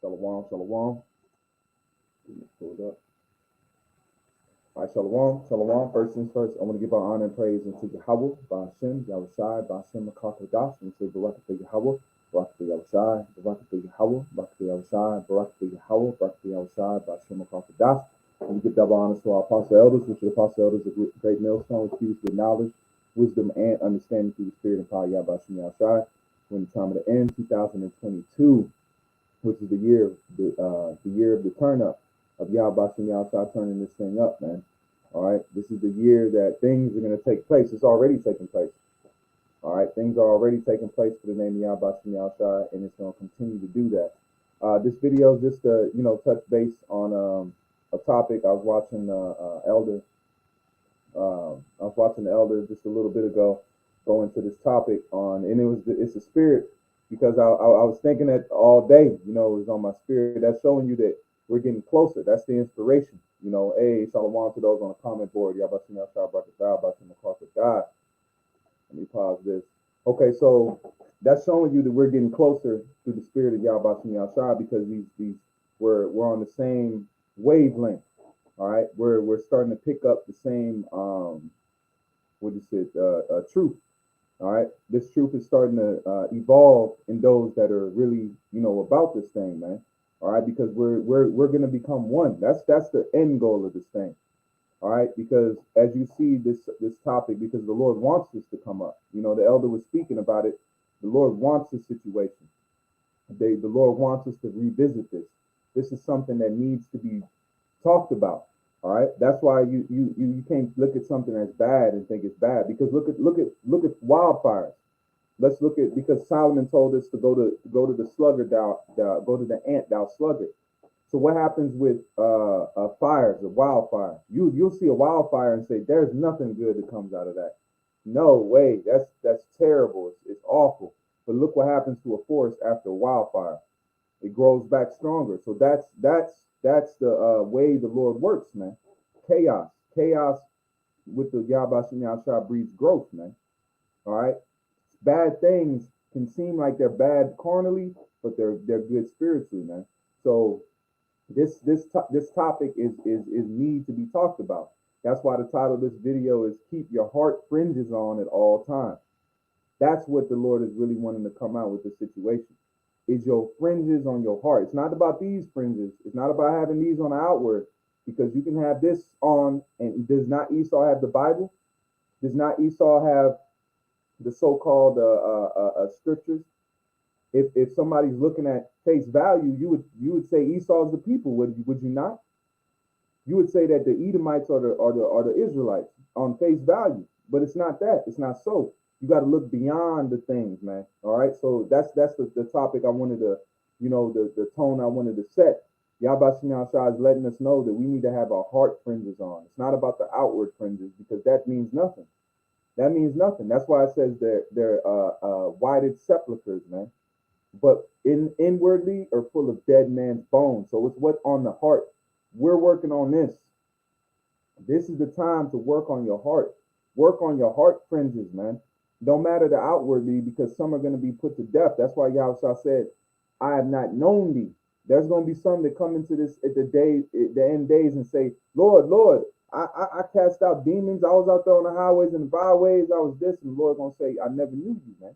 Shalom, shalom. Get this pulled up. All right, shalom, shalom. First things first, I want to give our honor and praise unto Yahweh, Ba'ashem, Yahushai, Ba'ashem, Makakadas, and say Barakatah Yahweh, Barakatah Yahushai, Barakatah Yahweh, Barakatah Yahushai, Barakatah Yahweh, Barakatah Yahushai, Ba'ashem, Makakadas. And we give double honors to our apostle elders, which are the apostle elders of great millstone, which fused with knowledge, wisdom, and understanding through the spirit and power of Yahweh, Ba'ashem, Yahushai. When the time of the end, 2022, which is the year of the turn up of Yahweh Bashim Yahushua turning this thing up, man. All right, this is the year that things are going to take place. It's already taking place. All right, things are already taking place for the name of Yahweh Bashim Yahushua, and it's going to continue to do that. This video is just to touch base on a topic. I was watching Elder. I was watching the Elder just a little bit ago go into this topic on, and it's a spirit. Because I was thinking that all day, it was on my spirit. That's showing you that we're getting closer. That's the inspiration. Hey, shalom to those on the comment board. Let me pause this. Okay, so that's showing you that we're getting closer to the spirit of Yahweh Yahshua because we're on the same wavelength. All right, we're starting to pick up the same truth. All right, this truth is starting to evolve in those that are really, about this thing, man. All right, because we're going to become one. That's the end goal of this thing. All right, because as you see this topic, because the Lord wants this to come up. The elder was speaking about it. The Lord wants this situation. The Lord wants us to revisit this. This is something that needs to be talked about. All right, that's why you can't look at something as bad and think it's bad, because look at wildfires. Let's look at, because Solomon told us to go to the sluggard, go to the ant, thou sluggard. So what happens with fires, a wildfire? You'll see a wildfire and say there's nothing good that comes out of that. No way, that's terrible. It's awful. But look what happens to a forest after a wildfire. It grows back stronger. So that's the way the Lord works, man. Chaos with the Yahweh Yahushua breeds growth, man. All right. Bad things can seem like they're bad carnally, but they're good spiritually, man. So this topic is need to be talked about. That's why the title of this video is "Keep Your Heart Fringes On at All Times." That's what the Lord is really wanting to come out with the situation. Is your fringes on your heart. It's not about these fringes. It's not about having these on the outward, because you can have this on, and does not Esau have the Bible? Does not Esau have the so-called scriptures? If somebody's looking at face value, you would say Esau's the people, would you not? You would say that the Edomites are the Israelites on face value, but it's not that. It's not so. You got to look beyond the things, man. All right. So that's the topic I wanted to, the tone I wanted to set. Yahweh Yahushua is letting us know that we need to have our heart fringes on. It's not about the outward fringes, because that means nothing. That means nothing. That's why it says they're whited sepulchres, man. But inwardly are full of dead man's bones. So it's what on the heart. We're working on this. This is the time to work on your heart. Work on your heart fringes, man. Don't matter the outwardly, because some are going to be put to death. That's why Yahushua said, I have not known thee. There's going to be some that come into this at the end days and say, Lord, Lord, I cast out demons. I was out there on the highways and the byways. I was this. And the Lord going to say, I never knew you, man.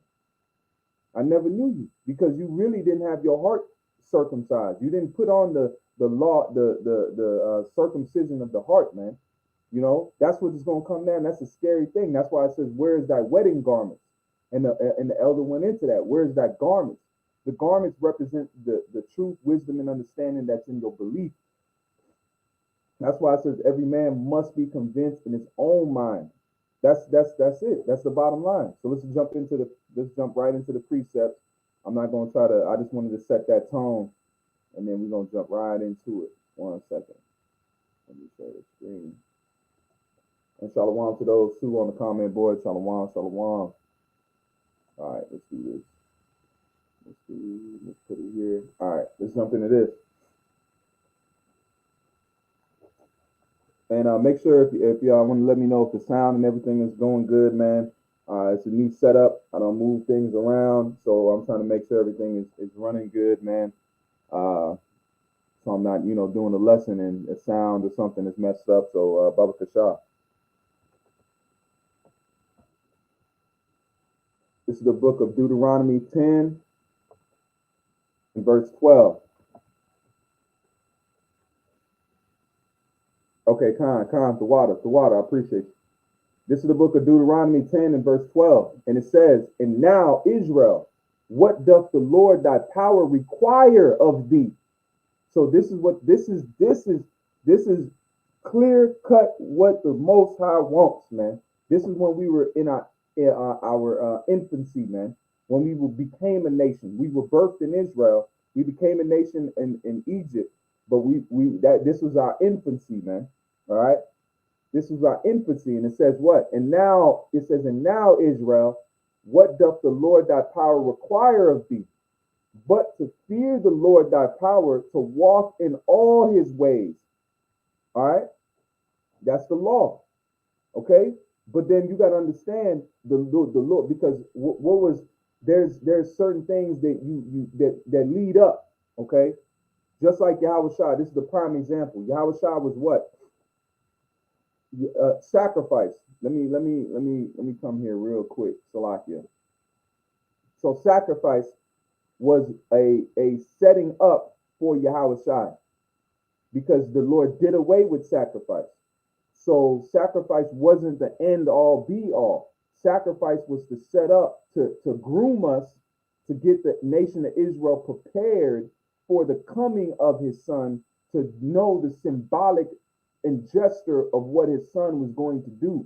I never knew you, because you really didn't have your heart circumcised. You didn't put on the law, the circumcision of the heart, man. That's what is going to come down. That's a scary thing. That's why it says, where is thy wedding garments? And the elder went into that. Where is that garments? The garments represent the truth, wisdom, and understanding that's in your belief. That's why it says every man must be convinced in his own mind. That's it. That's the bottom line. So let's jump right into the precepts. I'm not going to try to, I just wanted to set that tone, and then we're going to jump right into it. 1 second. Let me share the screen. And shalom to those who on the comment board. Shalom, shalom. All right, let's do this. Let's put it here. All right, let's jump into this. And make sure if y'all want to let me know if the sound and everything is going good, man. It's a new setup. I don't move things around, so I'm trying to make sure everything is running good, man. Uh, so I'm not, doing a lesson and a sound or something is messed up. So, Baba Kasha. This is the book of Deuteronomy 10 and verse 12. Okay, Khan, the water, I appreciate you. This is the book of Deuteronomy 10 and verse 12. And it says, and now, Israel, what doth the Lord thy power require of thee? So this is clear cut what the Most High wants, man. This is when we were in our infancy, man. When became a nation, we were birthed in Israel. We became a nation in Egypt, but this was our infancy, man. All right, this was our infancy, and it says what? And now it says, and now Israel, what doth the Lord thy power require of thee? But to fear the Lord thy power, to walk in all his ways. All right, that's the law. Okay, but then you got to understand the Lord, because what was there's certain things that that lead up. Okay, just like Yahweh Shai, this is the prime example. Yahweh Shai was what? Sacrifice. Let me come here real quick, Salakia. So sacrifice was a setting up for Yahweh Shai, because the Lord did away with sacrifice. So sacrifice wasn't the end all be all. Sacrifice was to set up to groom us to get the nation of Israel prepared for the coming of his son, to know the symbolic and gesture of what his son was going to do.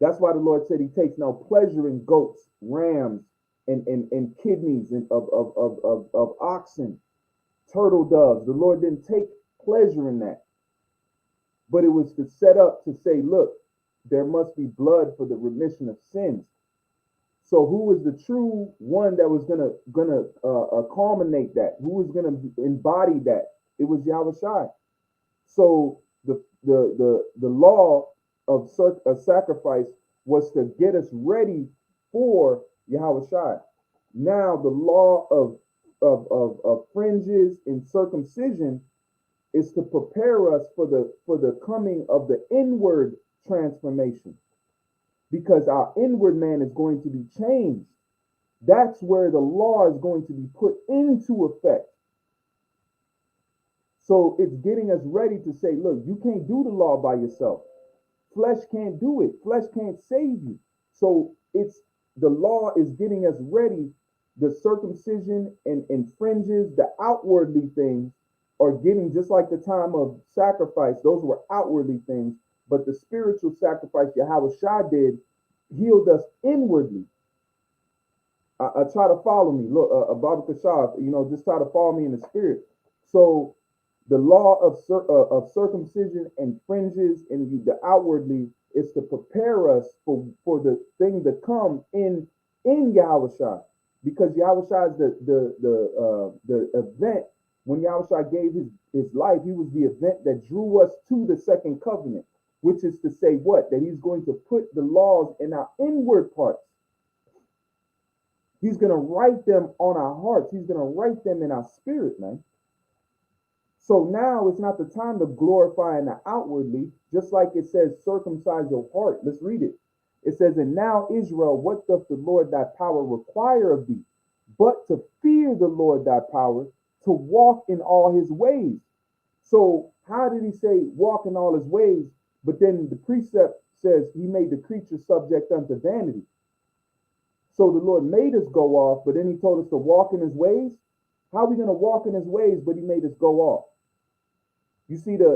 That's why the Lord said he takes no pleasure in goats, rams, and kidneys of oxen, turtle doves. The Lord didn't take pleasure in that. But it was to set up to say, look, there must be blood for the remission of sins. So who was the true one that was gonna culminate that? Who was gonna embody that? It was Yahweh Shai. So the law of sacrifice was to get us ready for Yahweh Shai. Now the law of fringes and circumcision is to prepare us for the coming of the inward transformation, because our inward man is going to be changed. That's where the law is going to be put into effect. So it's getting us ready to say, look, you can't do the law by yourself. Flesh can't do it. Flesh can't save you. So the law is getting us ready. The circumcision and fringes, the outwardly things, are getting, just like the time of sacrifice, those were outwardly things, but the spiritual sacrifice Yahweh Shai did healed us inwardly. I try to follow me. Look, Baba Kashaf, just try to follow me in the spirit. So the law of circumcision and fringes and the outwardly is to prepare us for the thing to come in Yahweh Shai, because Yahweh Shai is the event. When Yahweh Shai gave his life, he was the event that drew us to the second covenant, which is to say what? That he's going to put the laws in our inward parts. He's going to write them on our hearts. He's going to write them in our spirit, man. So now it's not the time to glorify in the outwardly, just like it says, circumcise your heart. Let's read it. It says, and now Israel, what doth the Lord thy power require of thee? But to fear the Lord thy power, to walk in all his ways. So how did he say walk in all his ways? But then the precept says he made the creature subject unto vanity. So the Lord made us go off, but then he told us to walk in his ways. How are we going to walk in his ways, but he made us go off? You see the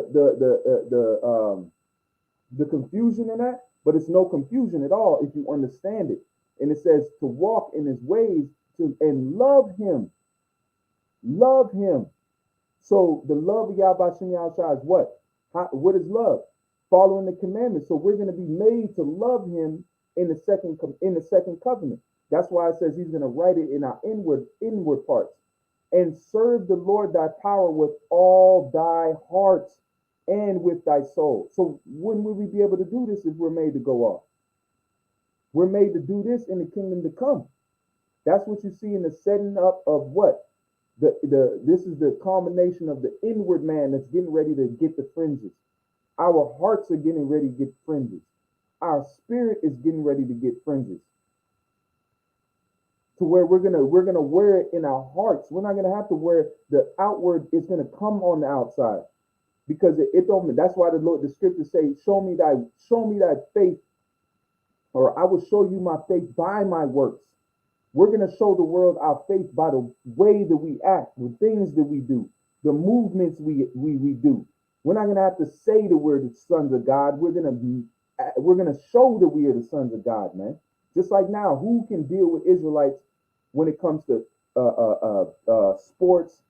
confusion in that, but it's no confusion at all if you understand it. And it says to walk in his ways and love him. Love him. So the love of Yahweh Shem Yahushua is what? What is love? Following the commandments. So we're going to be made to love him in the second covenant. That's why it says he's going to write it in our inward parts. And serve the Lord thy power with all thy heart and with thy soul. So when will we be able to do this if we're made to go off? We're made to do this in the kingdom to come. That's what you see in the setting up of what? This is the culmination of the inward man that's getting ready to get the fringes. Our hearts are getting ready to get fringes. Our spirit is getting ready to get fringes. To where we're gonna wear it in our hearts. We're not gonna have to wear the outward. It's gonna come on the outside because it don't. That's why the scriptures say, show me thy faith, or I will show you my faith by my works. We're gonna show the world our faith by the way that we act, the things that we do, the movements we do. We're not gonna have to say that we're the sons of God. We're gonna show that we are the sons of God, man. Just like now, who can deal with Israelites when it comes to sports,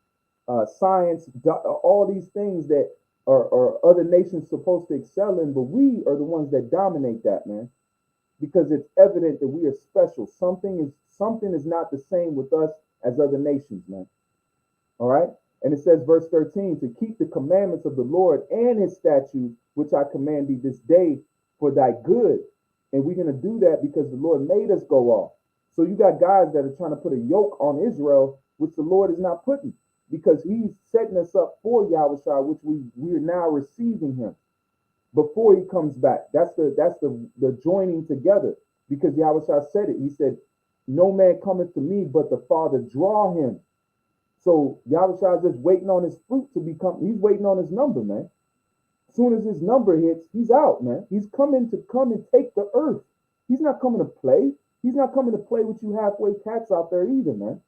science, all these things that are other nations supposed to excel in, but we are the ones that dominate that, man, because it's evident that we are special. Something is not the same with us as other nations, man. All right. And it says, verse 13, to keep the commandments of the Lord and his statutes, which I command thee this day for thy good. And we're going to do that because the Lord made us go off. So you got guys that are trying to put a yoke on Israel, which the Lord is not putting, because he's setting us up for Yahweh, which we are now receiving him before he comes back. That's the joining together, because Yahweh said it. He said, no man cometh to me but the Father draw him. So Yahweh is just waiting on his fruit to become. He's waiting on his number, man. As soon as his number hits, he's out, man. He's coming to come and take the earth. He's not coming to play. He's not coming to play with you halfway cats out there either, man.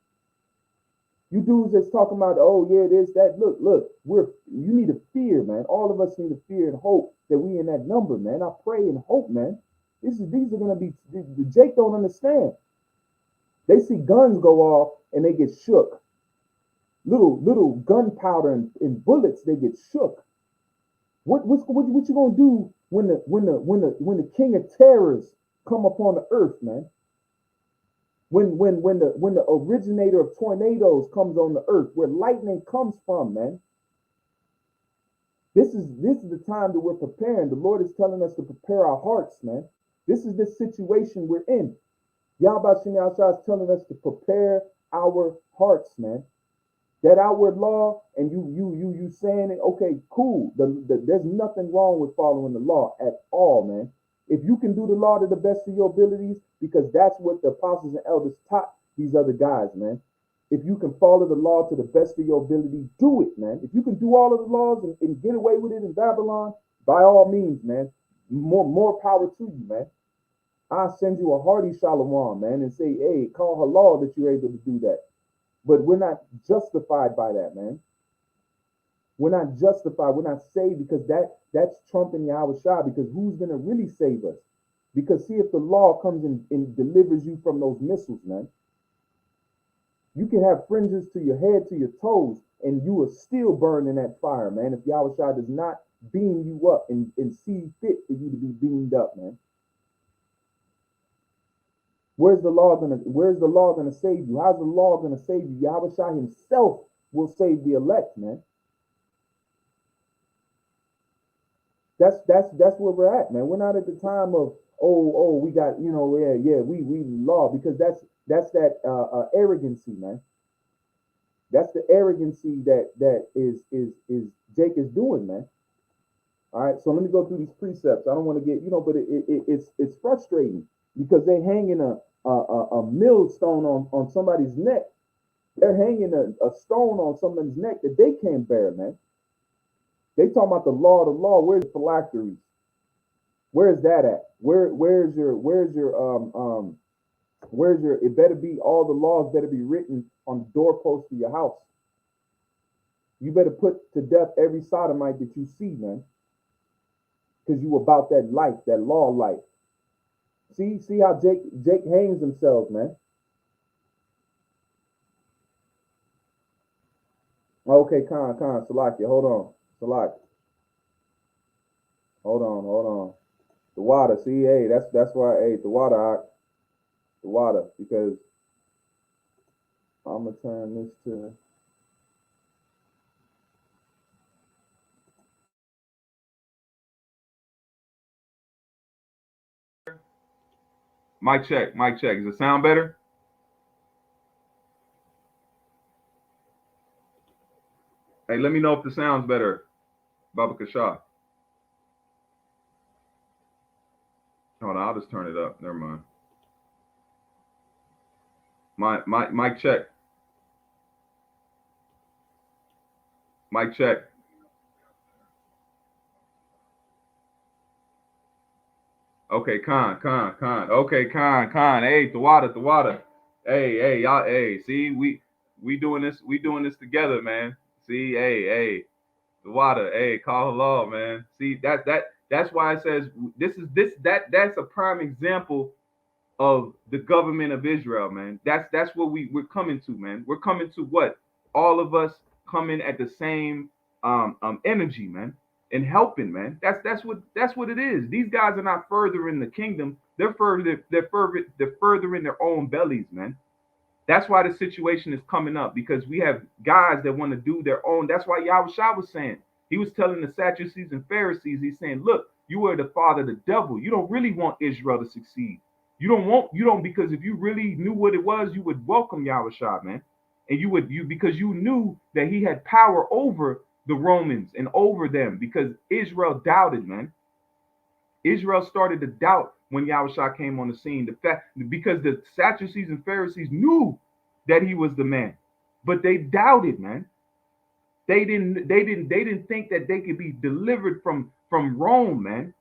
You dudes that's talking about, oh yeah, this, that. Look, you need to fear, man. All of us need to fear and hope that we in that number, man. I pray and hope, man. These are gonna be. Jake don't understand. They see guns go off and they get shook. Little gunpowder and bullets, they get shook. What you gonna do when the king of terrors come upon the earth, man? When the originator of tornadoes comes on the earth, where lightning comes from, man. This is the time that we're preparing. The Lord is telling us to prepare our hearts, man. This is the situation we're in. Yahweh is telling us to prepare our hearts, man. That outward law, and you saying it, okay, cool. There's nothing wrong with following the law at all, man. If you can do the law to the best of your abilities, because that's what the apostles and elders taught these other guys, man. If you can follow the law to the best of your ability, do it, man. If you can do all of the laws and get away with it in Babylon, by all means, man. More power to you, man. I'll send you a hearty shalom, man, and say, hey, call her law that you're able to do that. But we're not justified by that, man. We're not justified. We're not saved, because that's trumping Yahweh Shah, because who's going to really save us? Because see, if the law comes and delivers you from those missiles, man, you can have fringes to your head, to your toes, and you will still burn in that fire, man, if Yahweh Shah does not beam you up and see fit for you to be beamed up, man. Where's the law gonna save you? How's the law gonna save you? Yahweh Shah himself will save the elect, man. That's where we're at, man. We're not at the time of we got, we law, because that's that arrogancy, man. That's the arrogancy that is Jake is doing, man. All right, so let me go through these precepts. I don't want to get, but it's frustrating, because they're hanging a millstone on somebody's neck. They're hanging a stone on somebody's neck that they can't bear, man. They talking about the law. Where's the phylacteries? Where's that at? Where's your it better be, all the laws better be written on the doorpost of your house. You better put to death every sodomite that you see, man. Because you about that life, that law life. See how Jake hangs himself, man. Okay, Salakia, hold on. Salakia. Hold on. The water, see, hey, that's why, hey, the water, because I'm gonna turn this to. Mic check. Does it sound better? Hey, let me know if the sound's better, Baba Kasha. Hold on, I'll just turn it up. Never mind. My mic check. Mic check. Okay, Khan. Okay, Khan. Hey, the water. Hey, y'all. Hey, see, we doing this together, man. See, hey, the water. Hey, call the law, man. See, that's why it says that's a prime example of the government of Israel, man. That's what we're coming to, man. We're coming to what? All of us coming at the same energy, man, and helping, man. That's what it is. These guys are not further in the kingdom. They're further in their own bellies, man. That's why the situation is coming up because we have guys that want to do their own. That's why Yahushua was saying, he was telling the Sadducees and Pharisees, he's saying, look, you are the father of the devil. You don't really want Israel to succeed. You don't, because if you really knew what it was, you would welcome Yahushua, man. And because you knew that he had power over the Romans and over them because Israel doubted, man. Israel started to doubt when Yahushua came on the scene. The fact because the Sadducees and Pharisees knew that he was the man, but they doubted, man. They didn't think that they could be delivered from Rome, man.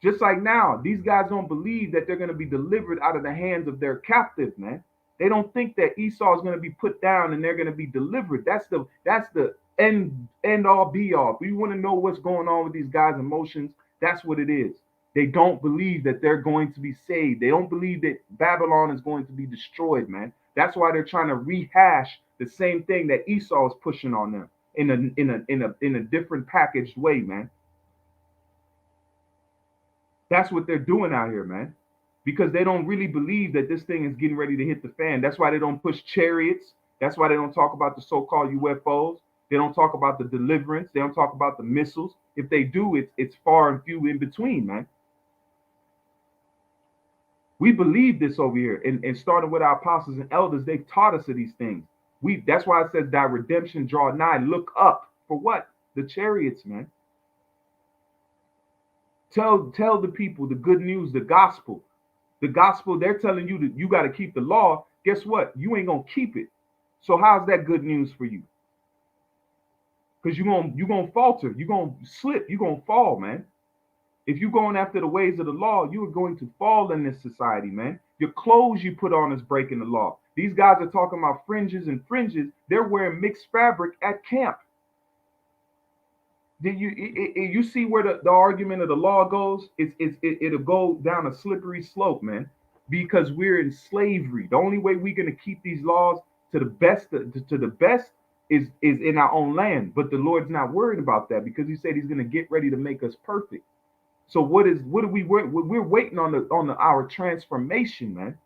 Just like now, these guys don't believe that they're going to be delivered out of the hands of their captive, man. They don't think that Esau is going to be put down and they're going to be delivered. That's the end all be all. If you want to know what's going on with these guys' emotions, that's what it is. They don't believe that they're going to be saved. They don't believe that Babylon is going to be destroyed, man. That's why they're trying to rehash the same thing that Esau is pushing on them in a different packaged way, man. That's what they're doing out here, man. Because they don't really believe that this thing is getting ready to hit the fan. That's why they don't push chariots. That's why they don't talk about the so-called UFOs. They don't talk about the deliverance. They don't talk about the missiles. If they do, it's far and few in between, man. We believe this over here, and starting with our apostles and elders, they've taught us of these things. That's why it says that redemption draw nigh. Look up for what? The chariots, man. Tell the people the good news, the gospel. The gospel, they're telling you that you got to keep the law. Guess what? You ain't gonna keep it. So how's that good news for you? Because you're gonna falter, you're gonna slip, you're gonna fall, man. If you're going after the ways of the law, you are going to fall in this society, man. Your clothes you put on is breaking the law. These guys are talking about fringes and fringes. They're wearing mixed fabric at camp. Did you see where the argument of the law goes? It'll go down a slippery slope, man, because we're in slavery. The only way we're gonna keep these laws to the best is in our own land. But the Lord's not worried about that because He said He's gonna get ready to make us perfect. So what do we wait? We're waiting on our transformation, man.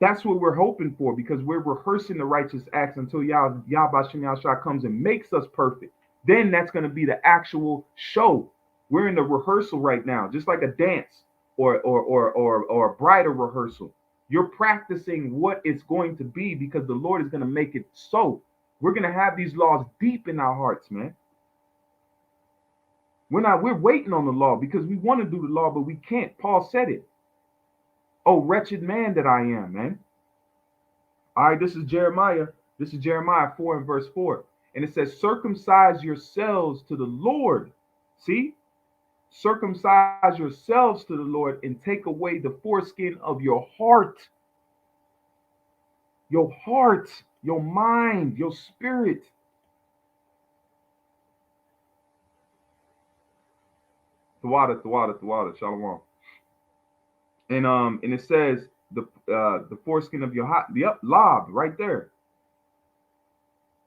That's what we're hoping for because we're rehearsing the righteous acts until Yahweh comes and makes us perfect. Then that's going to be the actual show. We're in the rehearsal right now, just like a dance or a bridal rehearsal. You're practicing what it's going to be because the Lord is going to make it so. We're going to have these laws deep in our hearts, man. We're waiting on the law because we want to do the law, but we can't. Paul said it. Oh, wretched man that I am, man. All right, this is Jeremiah. This is Jeremiah 4 and verse 4. And it says, circumcise yourselves to the Lord. See? Circumcise yourselves to the Lord and take away the foreskin of your heart, your mind, your spirit. The water, shalom. And it says the foreskin of your heart, yep, lob, right there.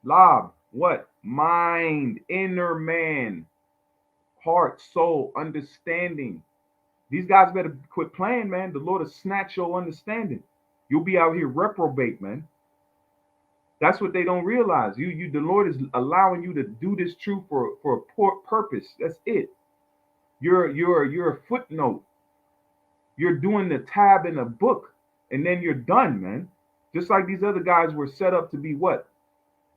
Lob, what? Mind, inner man, heart, soul, understanding. These guys better quit playing, man. The Lord will snatch your understanding. You'll be out here reprobate, man. That's what they don't realize. The Lord is allowing you to do this truth for a poor purpose. That's it. You're a footnote. You're doing the tab in a book, and then you're done, man. Just like these other guys were set up to be what?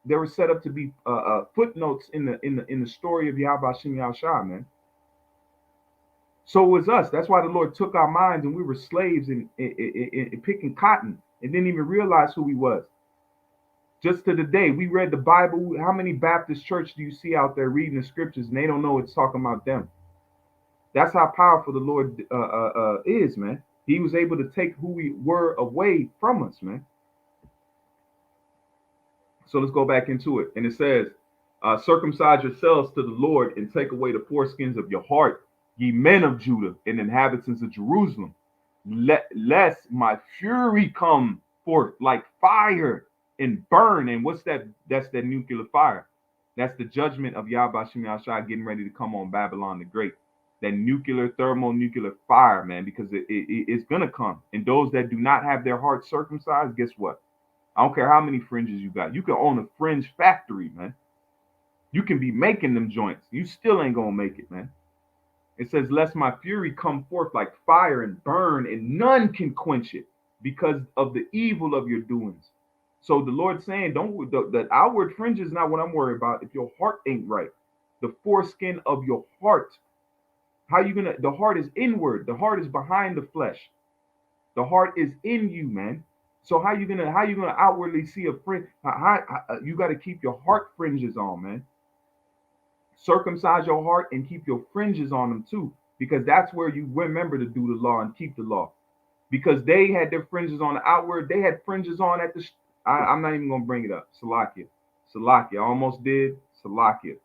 They were set up to be footnotes in the story of Yahweh Shem Yahushua, man. So it was us. That's why the Lord took our minds and we were slaves and picking cotton and didn't even realize who we was. Just to the day we read the Bible. How many Baptist church do you see out there reading the scriptures and they don't know it's talking about them? That's how powerful the Lord is, man. He was able to take who we were away from us, man. So let's go back into it. And it says, circumcise yourselves to the Lord and take away the foreskins of your heart, ye men of Judah and inhabitants of Jerusalem, lest my fury come forth like fire and burn. And what's that? That's that nuclear fire. That's the judgment of Yahweh Shem Yahushua getting ready to come on Babylon the Great. That nuclear, thermonuclear fire, man, because it's going to come. And those that do not have their heart circumcised, guess what? I don't care how many fringes you got. You can own a fringe factory, man. You can be making them joints. You still ain't going to make it, man. It says, lest my fury come forth like fire and burn, and none can quench it because of the evil of your doings. So the Lord's saying, the outward fringe is not what I'm worried about. If your heart ain't right, the foreskin of your heart, the heart is inward. The heart is behind the flesh. The heart is in you, man. So how you gonna outwardly see a fringe? You got to keep your heart fringes on, man. Circumcise your heart and keep your fringes on them too, because that's where you remember to do the law and keep the law. Because they had their fringes on the outward, they had fringes on at the. I'm not even gonna bring it up. Salakia, I almost did. Salakia,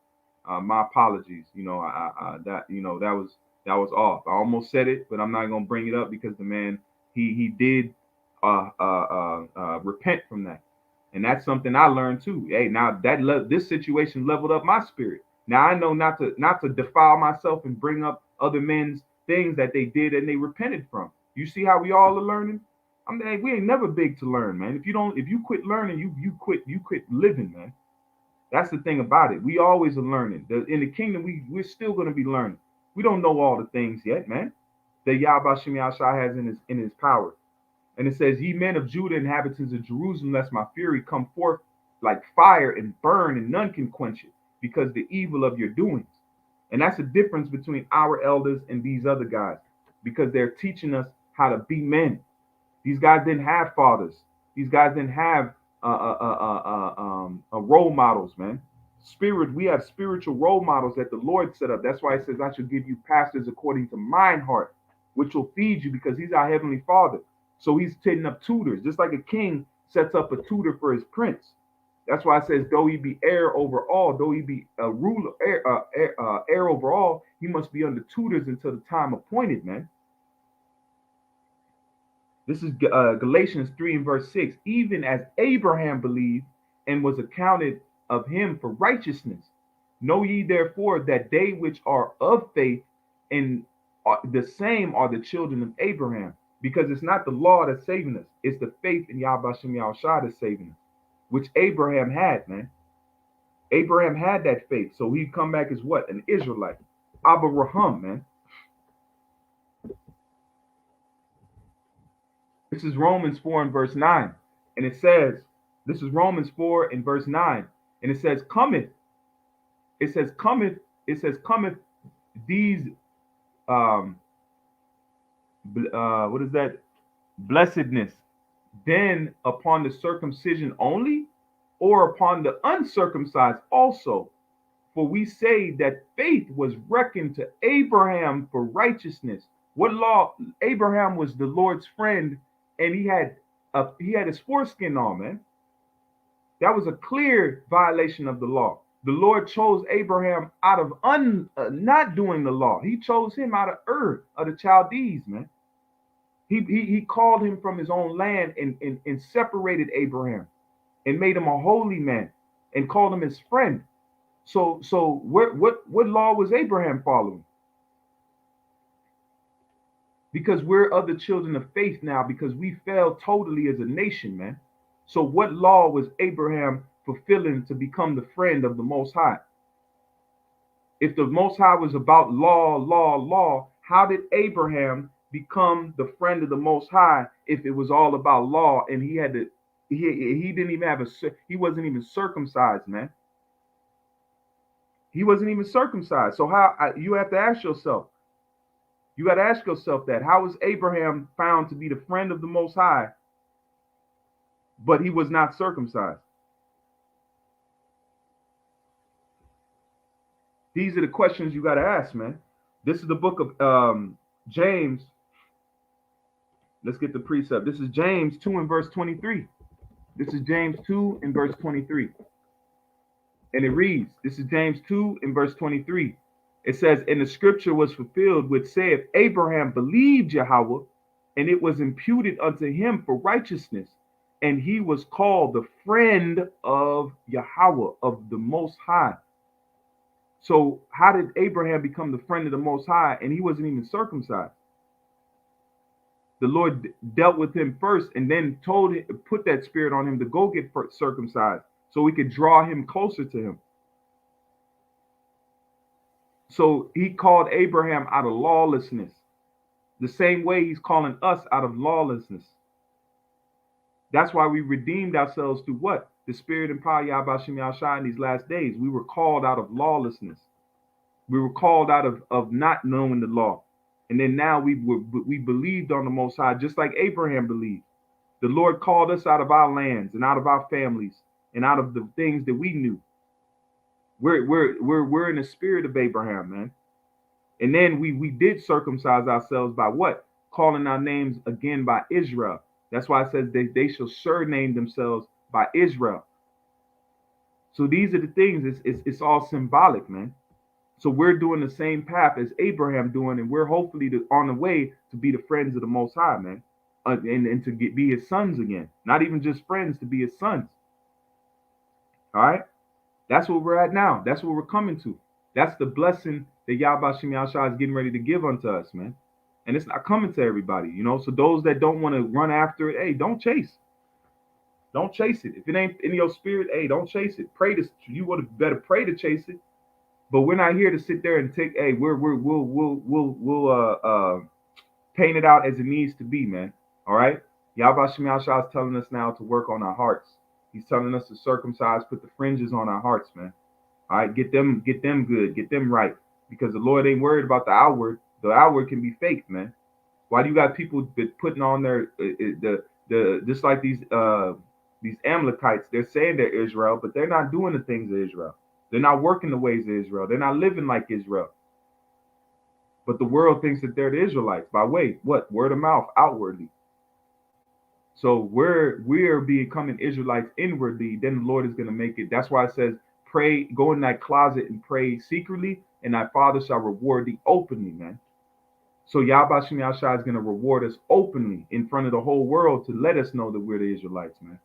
my apologies. That was off. I almost said it, but I'm not gonna bring it up because the man he did repent from that, and that's something I learned too. Hey, now this situation leveled up my spirit. Now I know not to defile myself and bring up other men's things that they did and they repented from. You see how we all are learning? I mean, we ain't never big to learn, man. If you quit learning, you quit living, man. That's the thing about it. We always are learning. In the kingdom, we're still going to be learning. We don't know all the things yet, man, that Yahweh Shem Yahushua has in his power. And it says, ye men of Judah, inhabitants of Jerusalem, lest my fury come forth like fire and burn, and none can quench it, because the evil of your doings. And that's the difference between our elders and these other guys, because they're teaching us how to be men. These guys didn't have fathers. These guys didn't have role models, man. We have spiritual role models that the Lord set up. That's why it says, I shall give you pastors according to mine heart, which will feed you, because he's our heavenly Father. So he's setting up tutors, just like a king sets up a tutor for his prince. That's why it says, though he be heir over all, though he be a ruler, heir over all, he must be under tutors until the time appointed, man. This is Galatians 3 and verse 6. Even as Abraham believed and was accounted of him for righteousness. Know ye therefore that they which are of faith, and the same are the children of Abraham. Because it's not the law that's saving us. It's the faith in Yahweh Shem Yahushua that's saving us, which Abraham had, man. Abraham had that faith. So he'd come back as what? An Israelite. Abraham, man. This is Romans 4 and verse 9. And it says, this is Romans 4 and verse 9. And it says, cometh these, what is that? Blessedness then upon the circumcision only, or upon the uncircumcised also? For we say that faith was reckoned to Abraham for righteousness. What law? Abraham was the Lord's friend, and he had his foreskin on, man. That was a clear violation of the law. The Lord chose Abraham out of not doing the law. He chose him out of Ur of the Chaldees, man. He called him from his own land and separated Abraham and made him a holy man and called him his friend. So what law was Abraham following? Because we're of the children of faith now, because we fell totally as a nation, man. So what law was Abraham fulfilling to become the friend of the Most High? If the Most High was about law, how did Abraham become the friend of the Most High if it was all about law and he had to He didn't even have he wasn't even circumcised, man. He wasn't even circumcised. So you have to ask yourself, you got to ask yourself that. How was Abraham found to be the friend of the Most High, but he was not circumcised? These are the questions you got to ask, man. This is the book of James. Let's get the precept. This is James 2 and verse 23. This is James 2 and verse 23. And it reads, this is James 2 and verse 23. It says, and the scripture was fulfilled, which saith, Abraham believed Yahweh, and it was imputed unto him for righteousness. And he was called the friend of Yahweh, of the Most High. So how did Abraham become the friend of the Most High, and he wasn't even circumcised? The Lord dealt with him first and then put that spirit on him to go get circumcised so we could draw him closer to him. So he called Abraham out of lawlessness, the same way he's calling us out of lawlessness. That's why we redeemed ourselves through what? The spirit and power Yahbashim Yahshai in these last days. We were called out of lawlessness. We were called out of not knowing the law. And then now we believed on the Most High, just like Abraham believed. The Lord called us out of our lands and out of our families and out of the things that we knew. We're in the spirit of Abraham, man. And then we did circumcise ourselves by what? Calling our names again by Israel. That's why it says they shall surname themselves by Israel. So these are the things. It's all symbolic, man. So we're doing the same path as Abraham doing, and we're hopefully on the way to be the friends of the Most High, man, and to be his sons again. Not even just friends, to be his sons. All right? That's what we're at now. That's what we're coming to. That's the blessing that Yahbashim Yahshua is getting ready to give unto us, man. And it's not coming to everybody, you know. So those that don't want to run after it, hey, don't chase. Don't chase it. If it ain't in your spirit, hey, don't chase it. Pray to you would have better pray to chase it. But we're not here to sit there and take. Hey, we'll paint it out as it needs to be, man. All right. Yahbashim Yahshua is telling us now to work on our hearts. He's telling us to circumcise, put the fringes on our hearts, man. All right, get them good, get them right, because the Lord ain't worried about the outward. The outward can be fake, man. Why do you got people putting on their just like these Amalekites? They're saying they're Israel, but they're not doing the things of Israel. They're not working the ways of Israel. They're not living like Israel. But the world thinks that they're the Israelites by way, what? Word of mouth, outwardly. So we're becoming Israelites inwardly. Then the Lord is going to make it. That's why it says, pray, go in that closet and pray secretly, and thy Father shall reward thee openly, man. So Yahbashim Yahshua is going to reward us openly in front of the whole world to let us know that we're the Israelites, man.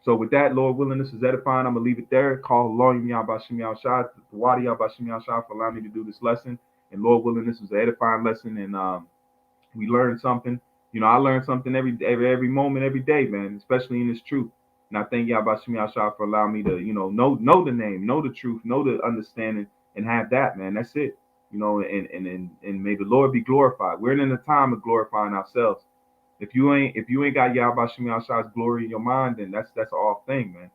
So with that, Lord willing, this is edifying. I'm going to leave it there. Call Lord Yahbashim Yahshua, the Wadi Yahbashim Yahshua, for allowing me to do this lesson. And Lord willing, this was an edifying lesson, and we learned something. You know, I learn something every moment, every day, man, especially in this truth. And I thank Yahbashim Yahshua for allowing me to, you know the name, know the truth, know the understanding, and have that, man. That's it. You know, and may the Lord be glorified. We're in a time of glorifying ourselves. If you ain't got Yahbashim Yahshua's glory in your mind, then that's an off thing, man.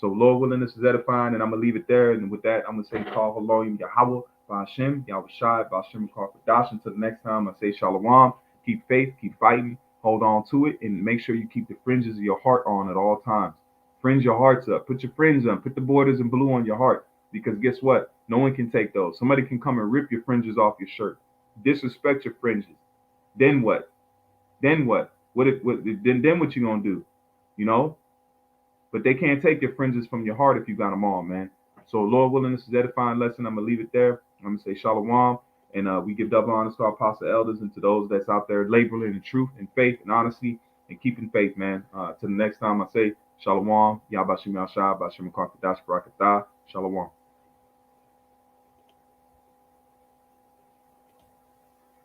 So Lord willing, this is edifying, and I'm gonna leave it there. And with that, I'm gonna say call Elohim Yahweh, Ba'Hashem, Yahweh Shai, Ba'Hashem Karpadash. Until the next time, I say Shalom. Keep faith, keep fighting, hold on to it, and make sure you keep the fringes of your heart on at all times. Fringe your hearts up. Put your fringes on. Put the borders in blue on your heart. Because guess what? No one can take those. Somebody can come and rip your fringes off your shirt. Disrespect your fringes. Then what? Then what? Then what you gonna do? You know? But they can't take your fringes from your heart if you got them on, man. So Lord willing, this is edifying lesson. I'm gonna leave it there. I'm gonna say Shalom. And we give double honors to our apostle elders and to those that's out there laboring in truth and faith and honesty and keeping faith, man. Till the next time, I say Shalom. Yahbashim Yahshua, Bashim Karkadash Barakatah. Shalom.